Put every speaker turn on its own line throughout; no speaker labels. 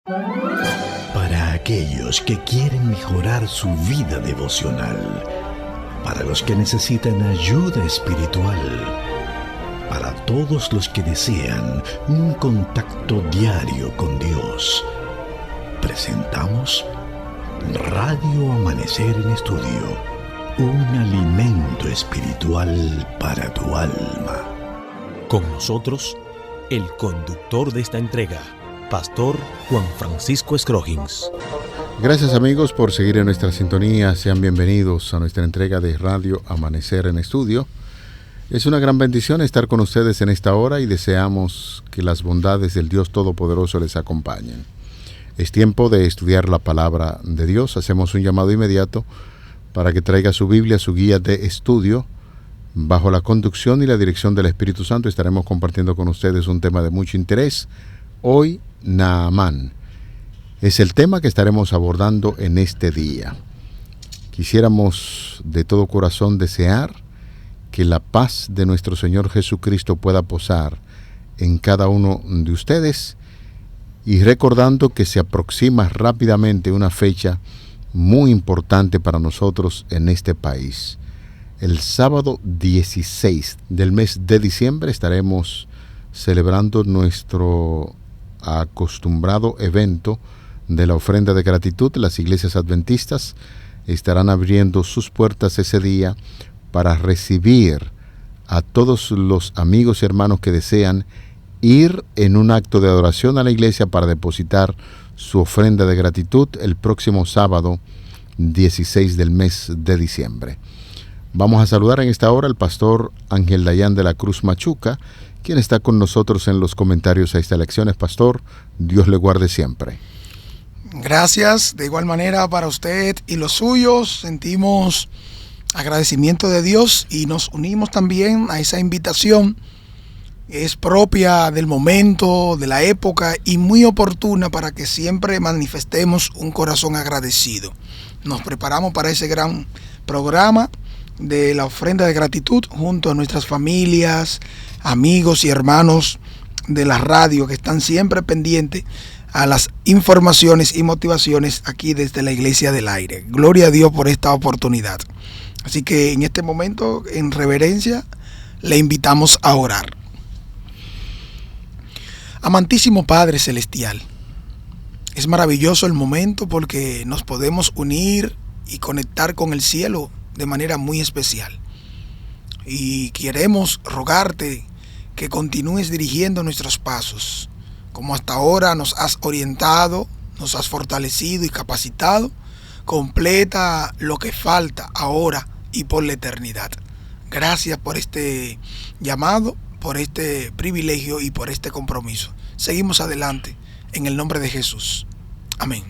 Para aquellos que quieren mejorar su vida devocional, para los que necesitan ayuda espiritual, para todos los que desean un contacto diario con Dios, presentamos Radio Amanecer en Estudio, un alimento espiritual para tu alma.
Con nosotros, el conductor de esta entrega, Pastor Juan Francisco Scroggins.
Gracias amigos por seguir en nuestra sintonía. Sean bienvenidos a nuestra entrega de Radio Amanecer en Estudio. Es una gran bendición estar con ustedes en esta hora y deseamos que las bondades del Dios Todopoderoso les acompañen. Es tiempo de estudiar la palabra de Dios. Hacemos un llamado inmediato para que traiga su Biblia, su guía de estudio. Bajo la conducción y la dirección del Espíritu Santo estaremos compartiendo con ustedes un tema de mucho interés. Hoy, Naamán es el tema que estaremos abordando en este día. Quisiéramos de todo corazón desear que la paz de nuestro Señor Jesucristo pueda posar en cada uno de ustedes, y recordando que se aproxima rápidamente una fecha muy importante para nosotros en este país. El sábado 16 del mes de diciembre estaremos celebrando nuestro acostumbrado evento de la ofrenda de gratitud. Las iglesias adventistas estarán abriendo sus puertas ese día para recibir a todos los amigos y hermanos que desean ir en un acto de adoración a la iglesia para depositar su ofrenda de gratitud el próximo sábado 16 del mes de diciembre. Vamos a saludar en esta hora al pastor Ángel Dayan de la Cruz Machuca, quien está con nosotros en los comentarios a esta lección. Pastor, Dios le guarde siempre.
Gracias, de igual manera para usted y los suyos. Sentimos agradecimiento de Dios y nos unimos también a esa invitación. Es propia del momento, de la época y muy oportuna para que siempre manifestemos un corazón agradecido. Nos preparamos para ese gran programa de la ofrenda de gratitud junto a nuestras familias, amigos y hermanos de la radio que están siempre pendientes a las informaciones y motivaciones aquí desde la Iglesia del Aire. Gloria a Dios por esta oportunidad. Así que en este momento, en reverencia, le invitamos a orar. Amantísimo Padre Celestial, es maravilloso el momento porque nos podemos unir y conectar con el cielo de manera muy especial. Y queremos rogarte que continúes dirigiendo nuestros pasos. Como hasta ahora nos has orientado, nos has fortalecido y capacitado, completa lo que falta ahora y por la eternidad. Gracias por este llamado, por este privilegio y por este compromiso. Seguimos adelante en el nombre de Jesús. Amén.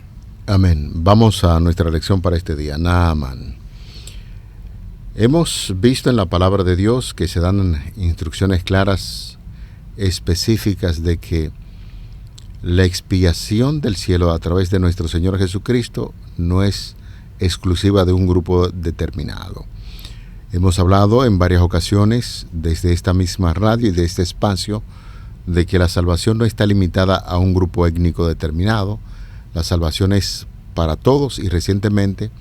Amén. Vamos a nuestra lección para este día. Naamán. Hemos visto en la palabra de Dios que se dan instrucciones claras, específicas de que la expiación del cielo a través de nuestro Señor Jesucristo no es exclusiva de un grupo determinado. Hemos hablado en varias ocasiones desde esta misma radio y de este espacio de que la salvación no está limitada a un grupo étnico determinado. La salvación es para todos, y recientemente,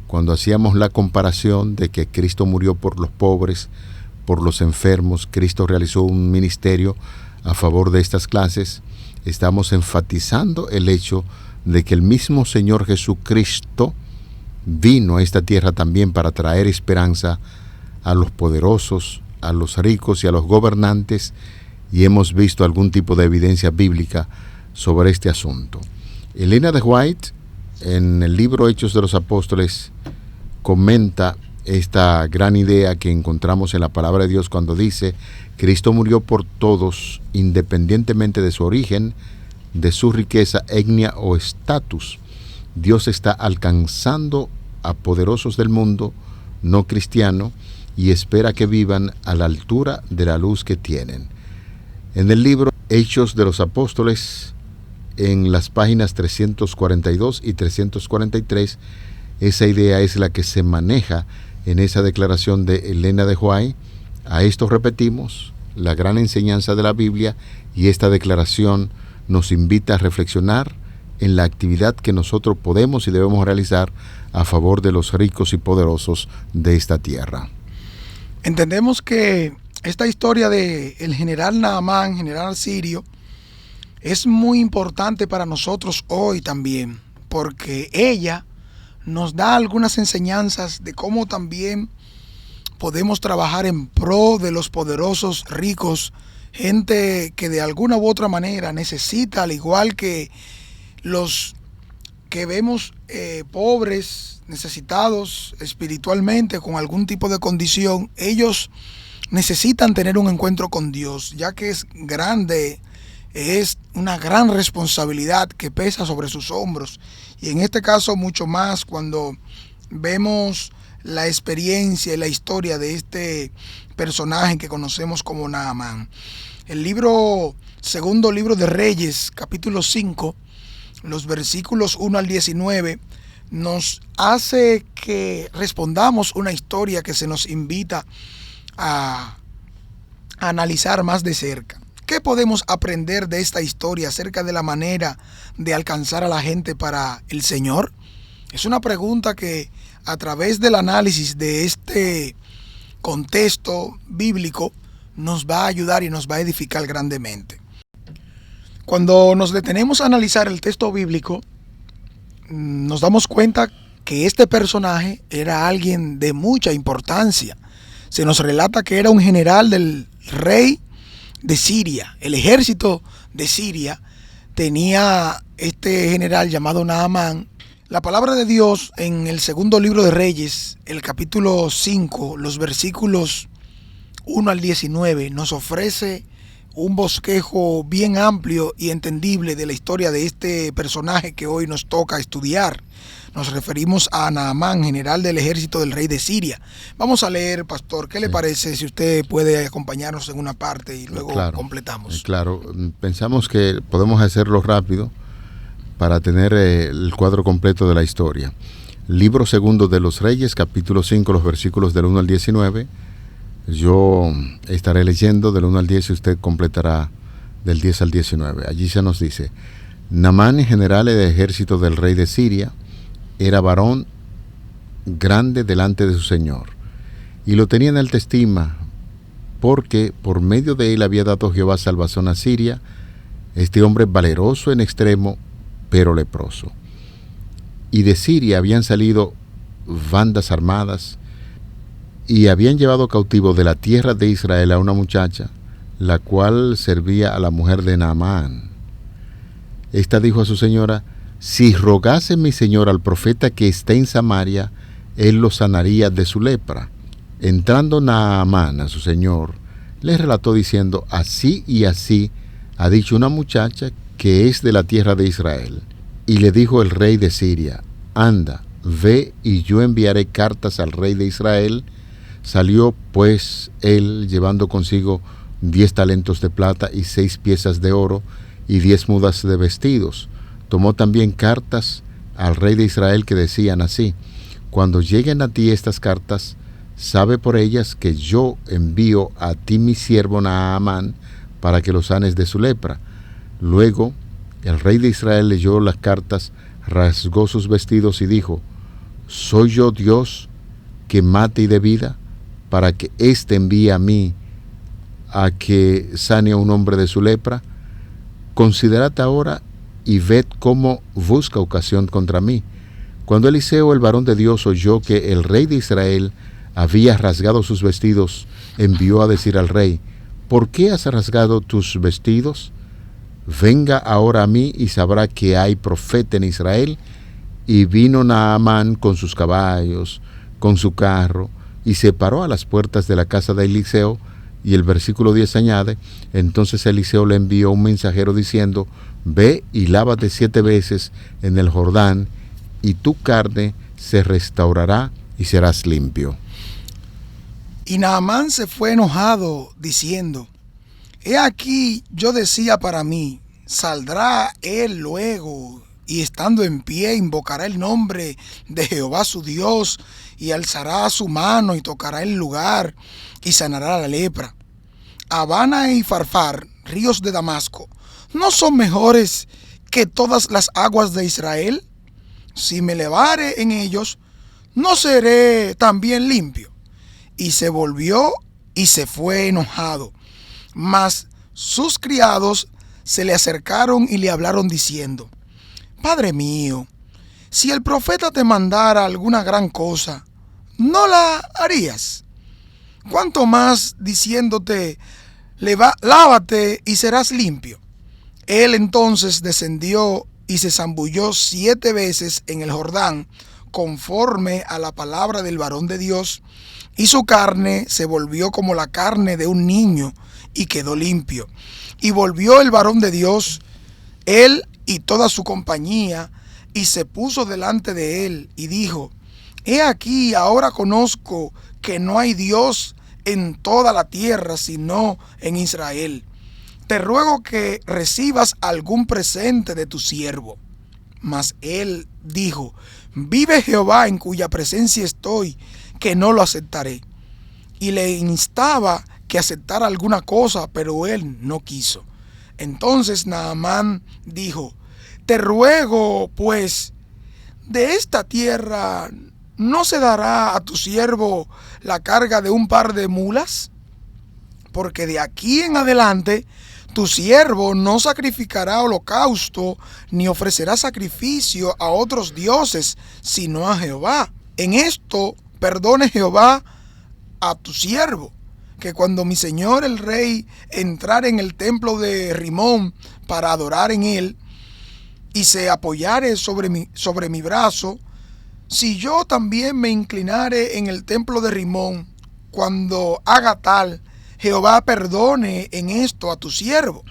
cuando hacíamos la comparación de que Cristo murió por los pobres, por los enfermos, Cristo realizó un ministerio a favor de estas clases, estamos enfatizando el hecho de que el mismo Señor Jesucristo vino a esta tierra también para traer esperanza a los poderosos, a los ricos y a los gobernantes, y hemos visto algún tipo de evidencia bíblica sobre este asunto. Elena de White, en el libro Hechos de los Apóstoles, comenta esta gran idea que encontramos en la palabra de Dios cuando dice: Cristo murió por todos, independientemente de su origen, de su riqueza, etnia o estatus. Dios está alcanzando a poderosos del mundo no cristiano y espera que vivan a la altura de la luz que tienen. En el libro Hechos de los Apóstoles, en las páginas 342 y 343, esa idea es la que se maneja en esa declaración de Elena de White. A esto repetimos la gran enseñanza de la Biblia, y esta declaración nos invita a reflexionar en la actividad que nosotros podemos y debemos realizar a favor de los ricos y poderosos de esta tierra.
Entendemos que esta historia de el general Naamán, general sirio, es muy importante para nosotros hoy también, porque ella nos da algunas enseñanzas de cómo también podemos trabajar en pro de los poderosos ricos, gente que de alguna u otra manera necesita, al igual que los que vemos pobres, necesitados espiritualmente, con algún tipo de condición. Ellos necesitan tener un encuentro con Dios, ya que es grande, es una gran responsabilidad que pesa sobre sus hombros. Y en este caso mucho más cuando vemos la experiencia y la historia de este personaje que conocemos como Naamán. El segundo libro de Reyes, capítulo 5, los versículos 1 al 19, nos hace que respondamos una historia que se nos invita a analizar más de cerca. ¿Qué podemos aprender de esta historia acerca de la manera de alcanzar a la gente para el Señor? Es una pregunta que a través del análisis de este contexto bíblico nos va a ayudar y nos va a edificar grandemente. Cuando nos detenemos a analizar el texto bíblico, nos damos cuenta que este personaje era alguien de mucha importancia. Se nos relata que era un general del rey de Siria. El ejército de Siria tenía este general llamado Naamán. La palabra de Dios en el segundo libro de Reyes, el capítulo 5, los versículos 1 al 19, nos ofrece un bosquejo bien amplio y entendible de la historia de este personaje que hoy nos toca estudiar. Nos referimos a Naamán, general del ejército del rey de Siria. Vamos a leer, pastor, ¿qué le parece si usted puede acompañarnos en una parte y luego completamos?
Claro, pensamos que podemos hacerlo rápido para tener el cuadro completo de la historia. Libro segundo de los Reyes, capítulo 5, los versículos del 1 al 19. Yo estaré leyendo del 1 al 10 y usted completará del 10 al 19. Allí se nos dice: Naamán, general del ejército del rey de Siria, era varón grande delante de su señor, y lo tenía en alta estima, porque por medio de él había dado Jehová salvación a Siria. Este hombre valeroso en extremo, pero leproso. Y de Siria habían salido bandas armadas, y habían llevado cautivo de la tierra de Israel a una muchacha, la cual servía a la mujer de Naamán. Esta dijo a su señora: si rogase mi señor al profeta que esté en Samaria, él lo sanaría de su lepra. Entrando Naamán a su señor, le relató diciendo: así y así ha dicho una muchacha que es de la tierra de Israel. Y le dijo el rey de Siria: anda, ve, y yo enviaré cartas al rey de Israel. Salió pues él llevando consigo 10 talentos de plata y 6 piezas de oro y 10 mudas de vestidos. Tomó también cartas al rey de Israel que decían así: cuando lleguen a ti estas cartas, sabe por ellas que yo envío a ti mi siervo Naamán para que lo sanes de su lepra. Luego el rey de Israel leyó las cartas, rasgó sus vestidos y dijo: ¿soy yo Dios que mate y dé vida, para que éste envíe a mí a que sane a un hombre de su lepra? Considerad ahora y ved cómo busca ocasión contra mí. Cuando Eliseo, el varón de Dios, oyó que el rey de Israel había rasgado sus vestidos, envió a decir al rey: ¿por qué has rasgado tus vestidos? Venga ahora a mí y sabrá que hay profeta en Israel. Y vino Naamán con sus caballos, con su carro, y se paró a las puertas de la casa de Eliseo. Y el versículo 10 añade: entonces Eliseo le envió un mensajero diciendo: ve y lávate 7 veces en el Jordán, y tu carne se restaurará y serás limpio.
Y Naamán se fue enojado, diciendo: he aquí, yo decía para mí, saldrá él luego, y estando en pie invocará el nombre de Jehová su Dios, y alzará su mano y tocará el lugar, y sanará la lepra. Habana y Farfar, ríos de Damasco, ¿no son mejores que todas las aguas de Israel? Si me levare en ellos, ¿no seré también limpio? Y se volvió y se fue enojado. Mas sus criados se le acercaron y le hablaron diciendo: Padre mío, si el profeta te mandara alguna gran cosa, ¿no la harías? ¿Cuánto más diciéndote, lávate y serás limpio? Él entonces descendió y se zambulló 7 veces en el Jordán, conforme a la palabra del varón de Dios, y su carne se volvió como la carne de un niño, y quedó limpio. Y volvió el varón de Dios, él y toda su compañía, y se puso delante de él, y dijo: He aquí, ahora conozco que no hay Dios en toda la tierra, sino en Israel. Te ruego que recibas algún presente de tu siervo. Mas él dijo: Vive Jehová, en cuya presencia estoy, que no lo aceptaré. Y le instaba que aceptara alguna cosa, pero él no quiso. Entonces Naamán dijo: Te ruego, pues, de esta tierra ¿no se dará a tu siervo la carga de un par de mulas? Porque de aquí en adelante tu siervo no sacrificará holocausto, ni ofrecerá sacrificio a otros dioses, sino a Jehová. En esto perdone Jehová a tu siervo, que cuando mi señor el rey entrare en el templo de Rimón para adorar en él, y se apoyare sobre mi brazo, si yo también me inclinare en el templo de Rimón, cuando haga tal, Jehová perdone en esto a tu siervo.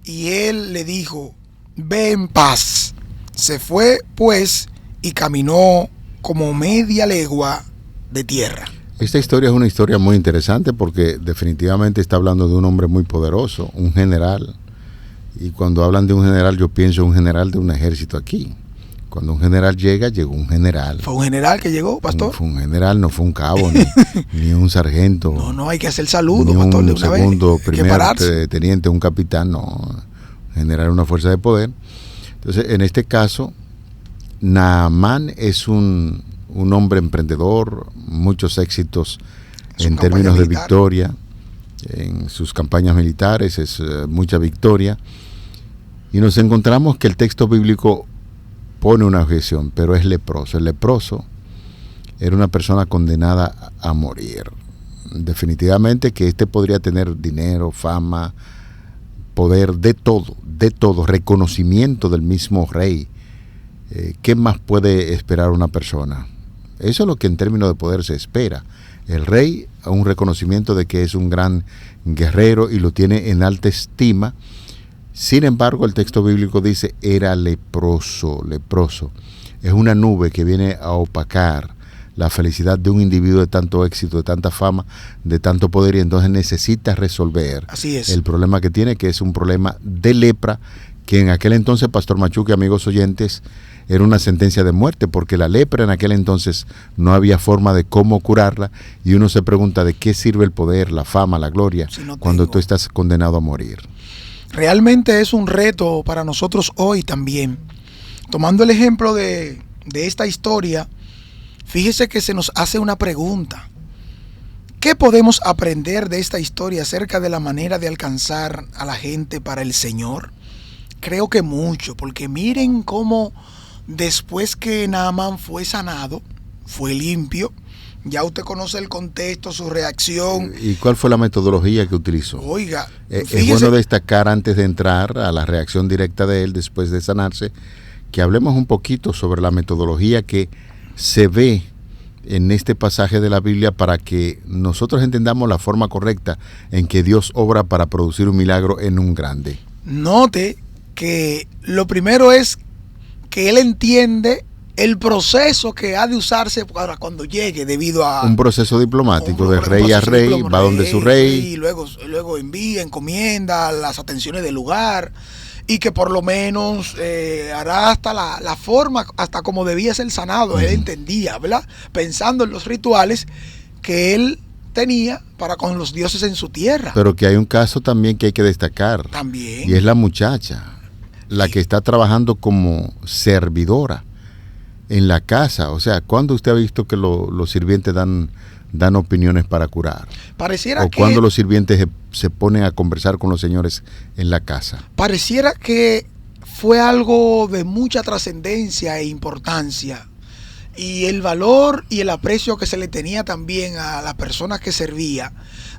Y él le dijo: Ve en paz. Se fue pues y caminó como media legua de tierra.
Esta historia es una historia muy interesante porque definitivamente está hablando de un hombre muy poderoso, un general. Y cuando hablan de un general, yo pienso en un general de un ejército aquí. Cuando un general llega, llegó un general.
¿Fue un general que llegó, pastor?
Fue un general, no fue un cabo, ni un sargento.
No, hay que hacer saludo,
ni
pastor, de
un
una
segundo,
vez.
primer teniente, un capitán, no. General, una fuerza de poder. Entonces, en este caso, Naamán es un hombre emprendedor, muchos éxitos en términos de victoria. En sus campañas militares es mucha victoria. Y nos encontramos que el texto bíblico pone una objeción, pero es leproso. El leproso era una persona condenada a morir. Definitivamente que podría tener dinero, fama, poder, de todo, reconocimiento del mismo rey. ¿Qué más puede esperar una persona? Eso es lo que en términos de poder se espera. El rey, un reconocimiento de que es un gran guerrero y lo tiene en alta estima. Sin embargo, el texto bíblico dice, era leproso. Es una nube que viene a opacar la felicidad de un individuo de tanto éxito, de tanta fama, de tanto poder, y entonces necesita resolver el problema que tiene, que es un problema de lepra, que en aquel entonces, Pastor Machuque, amigos oyentes, era una sentencia de muerte, porque la lepra en aquel entonces no había forma de cómo curarla, y uno se pregunta de qué sirve el poder, la fama, la gloria, cuando tú estás condenado a morir.
Realmente es un reto para nosotros hoy también. Tomando el ejemplo de esta historia, fíjese que se nos hace una pregunta. ¿Qué podemos aprender de esta historia acerca de la manera de alcanzar a la gente para el Señor? Creo que mucho, porque miren cómo después que Naamán fue sanado, fue limpio. Ya usted conoce el contexto, su reacción.
¿Y cuál fue la metodología que utilizó?
Oiga,
es bueno destacar, antes de entrar a la reacción directa de él después de sanarse, que hablemos un poquito sobre la metodología que se ve en este pasaje de la Biblia, para que nosotros entendamos la forma correcta en que Dios obra para producir un milagro en un grande.
Note que lo primero es que él entiende el proceso que ha de usarse para cuando llegue, debido a
un proceso diplomático, de rey a rey, va donde su rey,
y luego envía, encomienda las atenciones del lugar, y que por lo menos hará hasta la forma, hasta como debía ser sanado. Él entendía, ¿verdad? Pensando en los rituales que él tenía para con los dioses en su tierra.
Pero que hay un caso también que hay que destacar,
también,
y es la muchacha. la que está trabajando como servidora en la casa. O sea, ¿cuándo usted ha visto que los sirvientes dan opiniones para curar?
Pareciera
o cuando los sirvientes se ponen a conversar con los señores en la casa.
Pareciera que fue algo de mucha trascendencia e importancia, y el valor y el aprecio que se le tenía también a las personas que servía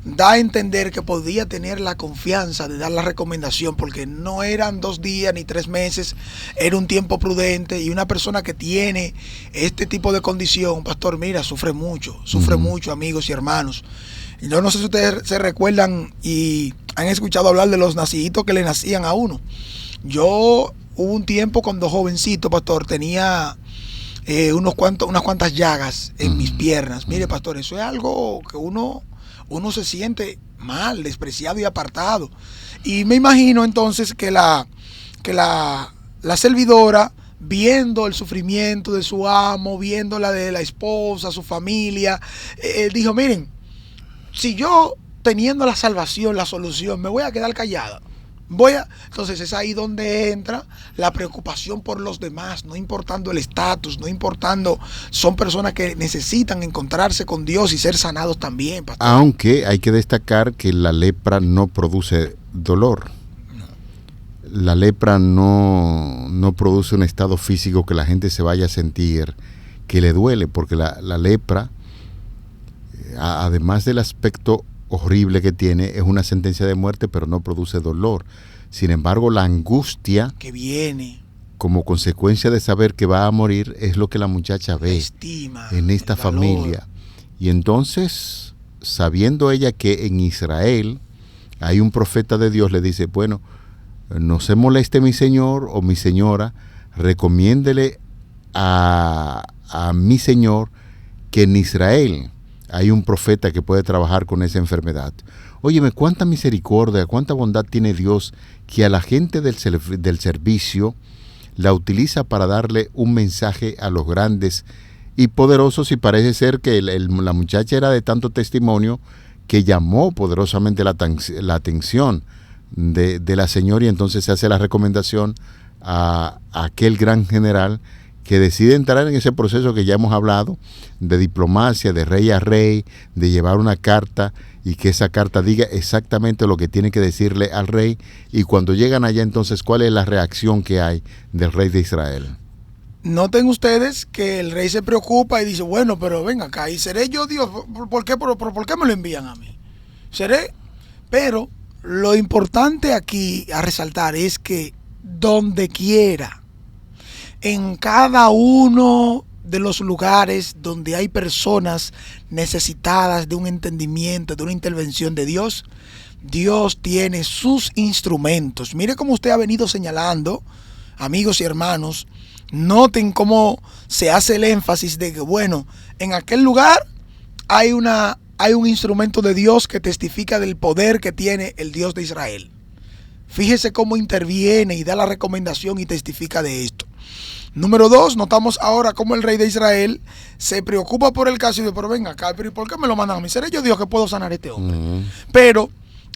da a entender que podía tener la confianza de dar la recomendación, porque no eran 2 días ni 3 meses, era un tiempo prudente, y una persona que tiene este tipo de condición, pastor, mira, sufre mucho, amigos y hermanos. Yo no sé si ustedes se recuerdan y han escuchado hablar de los naciditos que le nacían a uno. Yo hubo un tiempo cuando jovencito, pastor, tenía unas cuantas llagas en mis piernas. Mire, pastor, eso es algo que uno se siente mal, despreciado y apartado. Y me imagino entonces que la servidora, viendo el sufrimiento de su amo, viendo la de la esposa, su familia, dijo, miren, si yo teniendo la salvación, la solución, me voy a quedar callada. Entonces es ahí donde entra la preocupación por los demás, no importando el estatus, no importando, son personas que necesitan encontrarse con Dios y ser sanados también, pastor.
Aunque hay que destacar que la lepra no produce dolor. La lepra no produce un estado físico que la gente se vaya a sentir que le duele, porque la lepra, además del aspecto horrible que tiene, es una sentencia de muerte, pero no produce dolor. Sin embargo, la angustia
que viene
como consecuencia de saber que va a morir es lo que la muchacha ve en esta familia. Y entonces, sabiendo ella que en Israel hay un profeta de Dios, le dice, bueno, no se moleste mi señor o mi señora, recomiéndele a mi señor que en Israel hay un profeta que puede trabajar con esa enfermedad. Óyeme, cuánta misericordia, cuánta bondad tiene Dios, que a la gente del servicio la utiliza para darle un mensaje a los grandes y poderosos, y parece ser que la muchacha era de tanto testimonio que llamó poderosamente la atención de la señora, y entonces se hace la recomendación a aquel gran general que decide entrar en ese proceso que ya hemos hablado, de diplomacia, de rey a rey, de llevar una carta y que esa carta diga exactamente lo que tiene que decirle al rey, y cuando llegan allá entonces, ¿cuál es la reacción que hay del rey de Israel?
Noten ustedes que el rey se preocupa y dice, bueno, pero venga acá, ¿y seré yo Dios? ¿Por qué me lo envían a mí? ¿Seré? Pero lo importante aquí a resaltar es que donde quiera, en cada uno de los lugares donde hay personas necesitadas de un entendimiento, de una intervención de Dios, Dios tiene sus instrumentos. Mire cómo usted ha venido señalando, amigos y hermanos, noten cómo se hace el énfasis de que, bueno, en aquel lugar hay un instrumento de Dios que testifica del poder que tiene el Dios de Israel. Fíjese cómo interviene y da la recomendación y testifica de esto. Número 2, notamos ahora cómo el rey de Israel se preocupa por el caso y dice, pero venga acá, ¿y por qué me lo mandan a mí? ¿Seré yo Dios que puedo sanar a este hombre? Pero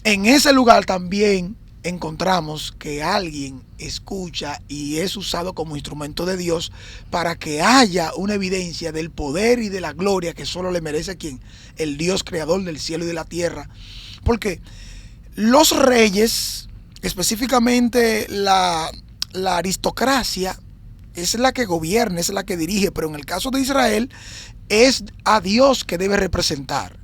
en ese lugar también encontramos que alguien escucha y es usado como instrumento de Dios para que haya una evidencia del poder y de la gloria que solo le merece a quien, el Dios creador del cielo y de la tierra. Porque los reyes, específicamente la aristocracia, es la que gobierna, es la que dirige, pero en el caso de Israel es a Dios que debe representar.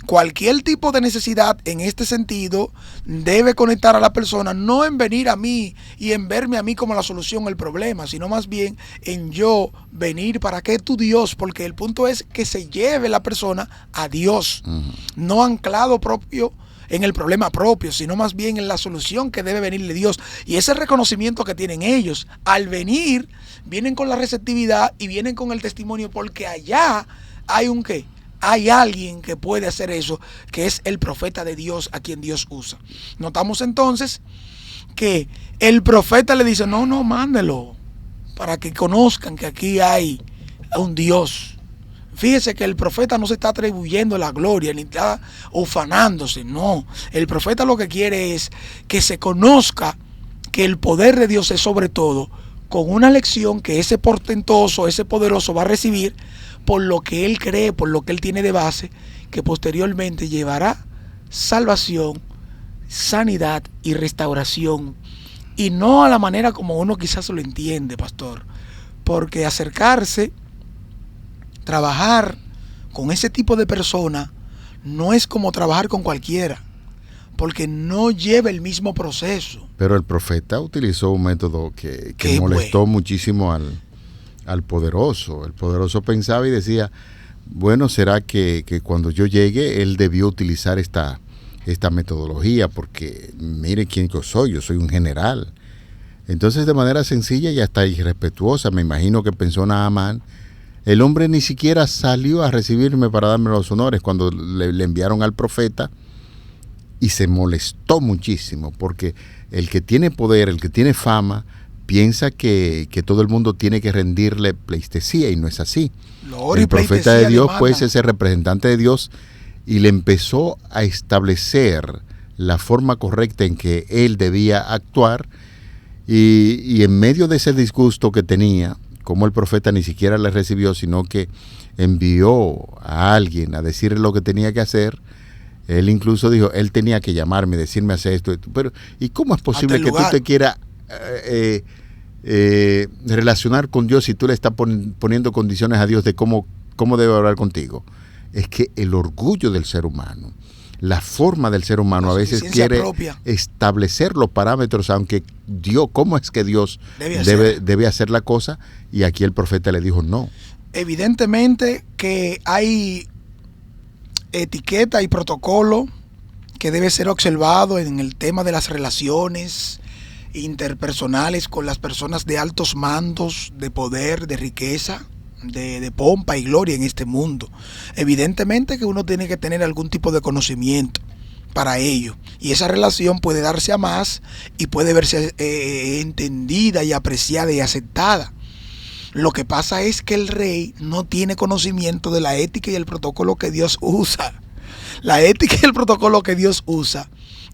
Cualquier tipo de necesidad en este sentido debe conectar a la persona, no en venir a mí y en verme a mí como la solución al problema, sino más bien en yo venir para que tu Dios, porque el punto es que se lleve la persona a Dios, no anclado propio en el problema propio, sino más bien en la solución que debe venirle Dios. Y ese reconocimiento que tienen ellos, al venir, vienen con la receptividad y vienen con el testimonio, porque allá hay un qué. Hay alguien que puede hacer eso, que es el profeta de Dios, a quien Dios usa. Notamos entonces que el profeta le dice, no, mándelo, para que conozcan que aquí hay un Dios. Fíjese que el profeta no se está atribuyendo la gloria, ni está ufanándose, no. El profeta lo que quiere es que se conozca que el poder de Dios es sobre todo con una lección que ese portentoso, ese poderoso va a recibir por lo que él cree, por lo que él tiene de base, que posteriormente llevará salvación, sanidad y restauración, y no a la manera como uno quizás lo entiende, pastor, porque acercarse, trabajar con ese tipo de persona no es como trabajar con cualquiera, porque no lleva el mismo proceso.
Pero el profeta utilizó un método que molestó muchísimo al poderoso. El poderoso pensaba y decía, bueno, será que cuando yo llegue él debió utilizar esta metodología, porque mire quién yo soy un general. Entonces, de manera sencilla y hasta irrespetuosa, me imagino que pensó Naamán, el hombre ni siquiera salió a recibirme para darme los honores cuando le enviaron al profeta, y se molestó muchísimo, porque el que tiene poder, el que tiene fama, piensa que todo el mundo tiene que rendirle pleitesía, y no es así. El profeta de Dios, pues, es el representante de Dios, y le empezó a establecer la forma correcta en que él debía actuar, y en medio de ese disgusto que tenía, como el profeta ni siquiera le recibió, sino que envió a alguien a decirle lo que tenía que hacer. Él incluso dijo, él tenía que llamarme, decirme hacer esto. Pero, ¿y cómo es posible que tú te quieras relacionar con Dios si tú le estás poniendo condiciones a Dios de cómo debe hablar contigo? Es que el orgullo del ser humano, la forma del ser humano a veces quiere establecer los parámetros, aunque Dios, ¿cómo es que Dios debe hacer la cosa? Y aquí el profeta le dijo no.
Evidentemente que hay etiqueta y protocolo que debe ser observado en el tema de las relaciones interpersonales con las personas de altos mandos, de poder, de riqueza, de pompa y gloria en este mundo. Evidentemente que uno tiene que tener algún tipo de conocimiento para ello, y esa relación puede darse a más y puede verse entendida y apreciada y aceptada. Lo que pasa es que el rey no tiene conocimiento de la ética y el protocolo que Dios usa. La ética y el protocolo que Dios usa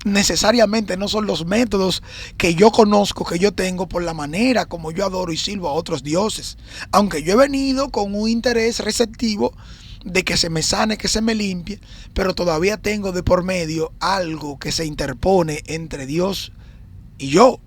necesariamente no son los métodos que yo conozco, que yo tengo por la manera como yo adoro y sirvo a otros dioses. Aunque yo he venido con un interés receptivo de que se me sane, que se me limpie, pero todavía tengo de por medio algo que se interpone entre Dios y yo.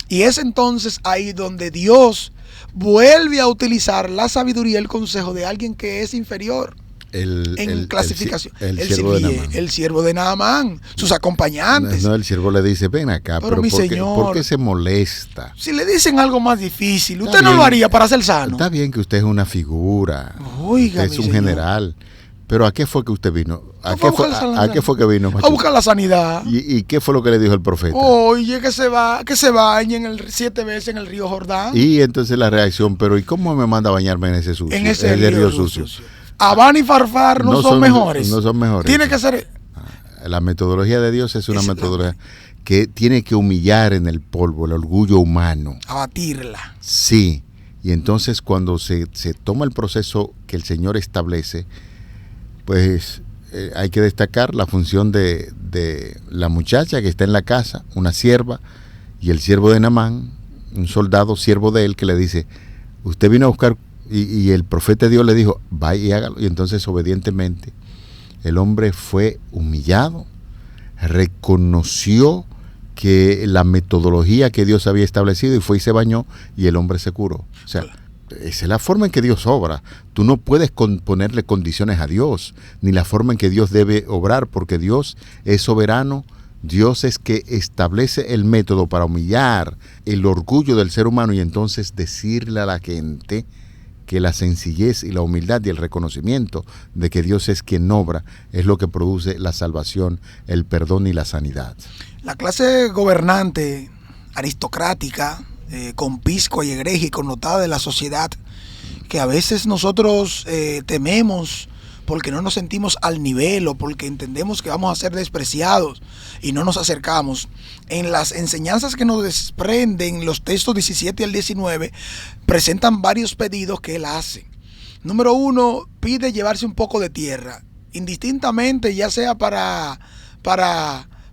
Y es entonces ahí donde Dios vuelve a utilizar la sabiduría y el consejo de alguien que es inferior en clasificación. El siervo de Naamán, sus acompañantes.
No, el siervo le dice, ven acá, pero ¿por qué se molesta?
Si le dicen algo más difícil, usted no lo haría para ser sano.
Está bien que usted es una figura, usted es un general, pero ¿a qué fue que usted vino? ¿A qué fue que vino?
A buscar la sanidad.
¿Y qué fue lo que le dijo el profeta?
Oye, que se bañe 7 veces en el río Jordán.
Y entonces la reacción, pero ¿y cómo me manda a bañarme en ese sucio?
En ese río sucio. Abán y Farfar no son mejores.
No son mejores.
Tiene que ser.
La metodología de Dios es una metodología que tiene que humillar en el polvo el orgullo humano.
Abatirla.
Sí. Y entonces cuando se toma el proceso que el Señor establece, pues hay que destacar la función de la muchacha que está en la casa, una sierva, y el siervo de Naamán, un soldado siervo de él, que le dice, usted vino a buscar, y el profeta de Dios le dijo, vaya y hágalo. Y entonces obedientemente el hombre fue humillado, reconoció que la metodología que Dios había establecido y fue y se bañó, y el hombre se curó. O sea, esa es la forma en que Dios obra. Tú no puedes ponerle condiciones a Dios, ni la forma en que Dios debe obrar, porque Dios es soberano. Dios es que establece el método para humillar el orgullo del ser humano y entonces decirle a la gente que la sencillez y la humildad y el reconocimiento de que Dios es quien obra es lo que produce la salvación, el perdón y la sanidad.
La clase gobernante aristocrática, con pisco y egregia y connotada de la sociedad, que a veces nosotros tememos porque no nos sentimos al nivel o porque entendemos que vamos a ser despreciados y no nos acercamos. En las enseñanzas que nos desprenden los textos 17 al 19 presentan varios pedidos que él hace. Número 1, pide llevarse un poco de tierra, indistintamente, ya sea para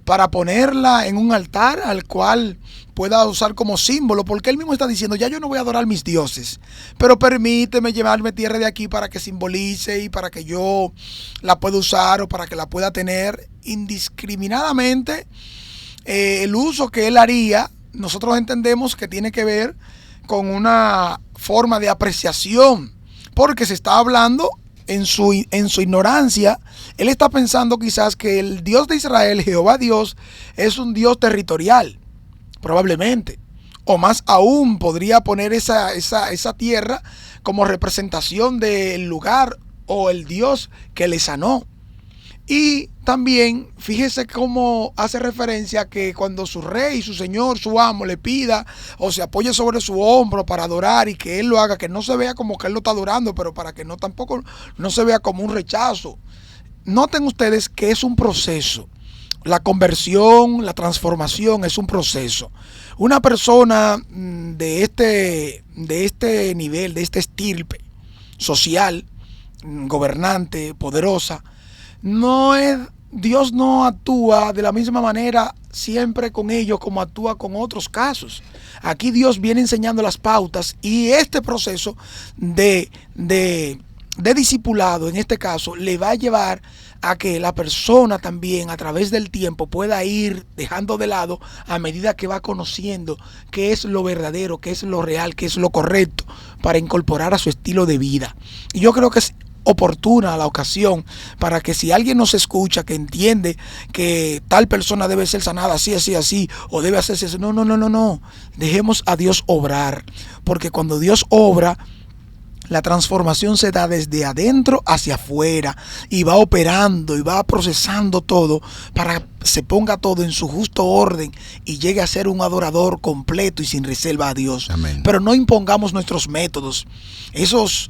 para ponerla en un altar al cual pueda usar como símbolo, porque él mismo está diciendo, ya yo no voy a adorar mis dioses, pero permíteme llevarme tierra de aquí para que simbolice y para que yo la pueda usar o para que la pueda tener indiscriminadamente. El uso que él haría, nosotros entendemos que tiene que ver con una forma de apreciación, porque se está hablando en su ignorancia. Él está pensando quizás que el Dios de Israel, Jehová Dios, es un Dios territorial, probablemente, o más aún podría poner esa tierra como representación del lugar o el Dios que le sanó. Y también fíjese cómo hace referencia a que cuando su rey, su señor, su amo le pida o se apoye sobre su hombro para adorar y que él lo haga, que no se vea como que él lo está adorando, pero para que tampoco no se vea como un rechazo. Noten ustedes que es un proceso. La conversión, la transformación es un proceso. Una persona de este nivel, de este estirpe social, gobernante, poderosa, Dios no actúa de la misma manera siempre con ellos como actúa con otros casos. Aquí Dios viene enseñando las pautas y este proceso de discipulado, en este caso, le va a llevar a que la persona también a través del tiempo pueda ir dejando de lado a medida que va conociendo qué es lo verdadero, qué es lo real, qué es lo correcto para incorporar a su estilo de vida. Y yo creo que es oportuna la ocasión para que si alguien nos escucha que entiende que tal persona debe ser sanada así o debe hacerse eso, no, dejemos a Dios obrar, porque cuando Dios obra, la transformación se da desde adentro hacia afuera y va operando y va procesando todo para que se ponga todo en su justo orden y llegue a ser un adorador completo y sin reserva a Dios.
Amén.
Pero no impongamos nuestros métodos, esos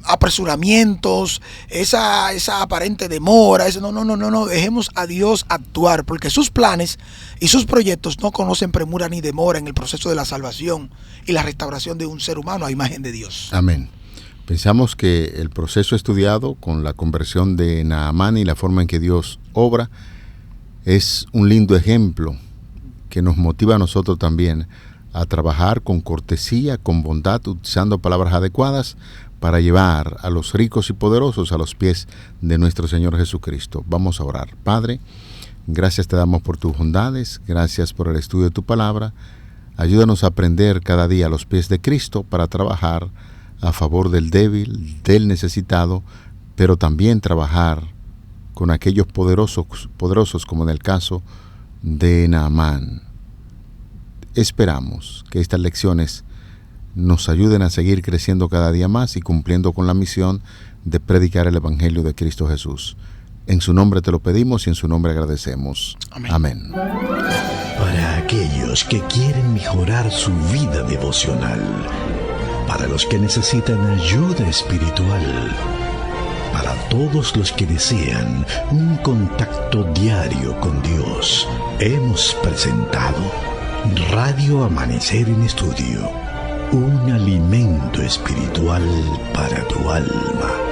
apresuramientos, esa aparente demora, no, dejemos a Dios actuar, porque sus planes y sus proyectos no conocen premura ni demora en el proceso de la salvación y la restauración de un ser humano a imagen de Dios.
Amén. Pensamos que el proceso estudiado con la conversión de Naamán y la forma en que Dios obra es un lindo ejemplo que nos motiva a nosotros también a trabajar con cortesía, con bondad, utilizando palabras adecuadas para llevar a los ricos y poderosos a los pies de nuestro Señor Jesucristo. Vamos a orar. Padre, gracias te damos por tus bondades, gracias por el estudio de tu palabra. Ayúdanos a aprender cada día a los pies de Cristo para trabajar a favor del débil, del necesitado, pero también trabajar con aquellos poderosos como en el caso de Naamán. Esperamos que estas lecciones nos ayuden a seguir creciendo cada día más y cumpliendo con la misión de predicar el Evangelio de Cristo Jesús. En su nombre te lo pedimos y en su nombre agradecemos. Amén. Amén.
Para aquellos que quieren mejorar su vida devocional, para los que necesitan ayuda espiritual, para todos los que desean un contacto diario con Dios, hemos presentado Radio Amanecer en Estudio, un alimento espiritual para tu alma.